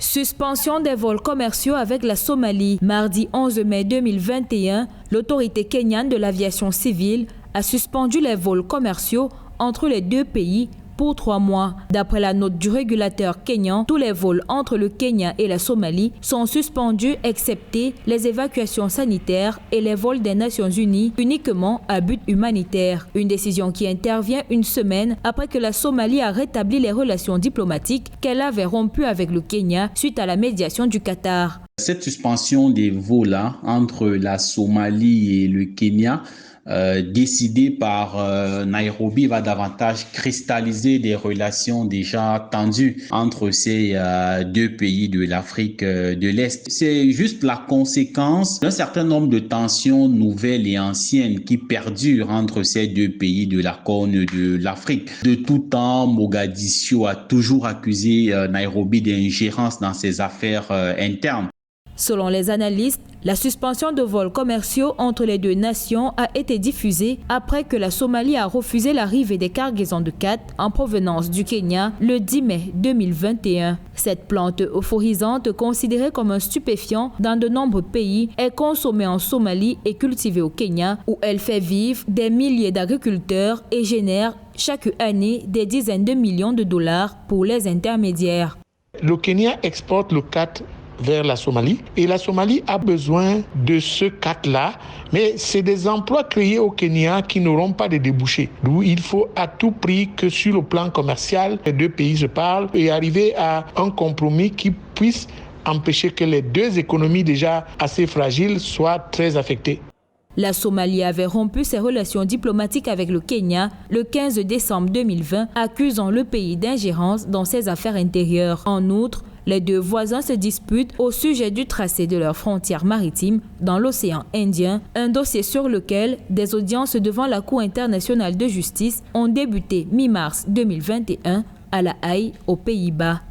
Suspension des vols commerciaux avec la Somalie. Mardi 11 mai 2021, l'autorité kenyane de l'aviation civile a suspendu les vols commerciaux entre les deux pays pour 3 mois. D'après la note du régulateur kényan, tous les vols entre le Kenya et la Somalie sont suspendus excepté les évacuations sanitaires et les vols des Nations Unies uniquement à but humanitaire. Une décision qui intervient une semaine après que la Somalie a rétabli les relations diplomatiques qu'elle avait rompues avec le Kenya suite à la médiation du Qatar. Cette suspension des vols entre la Somalie et le Kenya décidé par Nairobi va davantage cristalliser des relations déjà tendues entre ces deux pays de l'Afrique de l'Est. C'est juste la conséquence d'un certain nombre de tensions nouvelles et anciennes qui perdurent entre ces deux pays de la Corne de l'Afrique. De tout temps, Mogadiscio a toujours accusé Nairobi d'ingérence dans ses affaires internes. Selon les analystes, la suspension de vols commerciaux entre les deux nations a été diffusée après que la Somalie a refusé l'arrivée des cargaisons de khat en provenance du Kenya le 10 mai 2021. Cette plante euphorisante, considérée comme un stupéfiant dans de nombreux pays, est consommée en Somalie et cultivée au Kenya, où elle fait vivre des milliers d'agriculteurs et génère chaque année des dizaines de millions de dollars pour les intermédiaires. Le Kenya exporte le khat vers la Somalie et la Somalie a besoin de ce khat-là, mais c'est des emplois créés au Kenya qui n'auront pas de débouchés. D'où il faut à tout prix que sur le plan commercial, les deux pays se parlent et arriver à un compromis qui puisse empêcher que les deux économies déjà assez fragiles soient très affectées. La Somalie avait rompu ses relations diplomatiques avec le Kenya le 15 décembre 2020, accusant le pays d'ingérence dans ses affaires intérieures. En outre, les deux voisins se disputent au sujet du tracé de leurs frontières maritimes dans l'océan Indien, un dossier sur lequel des audiences devant la Cour internationale de justice ont débuté mi-mars 2021 à La Haye, aux Pays-Bas.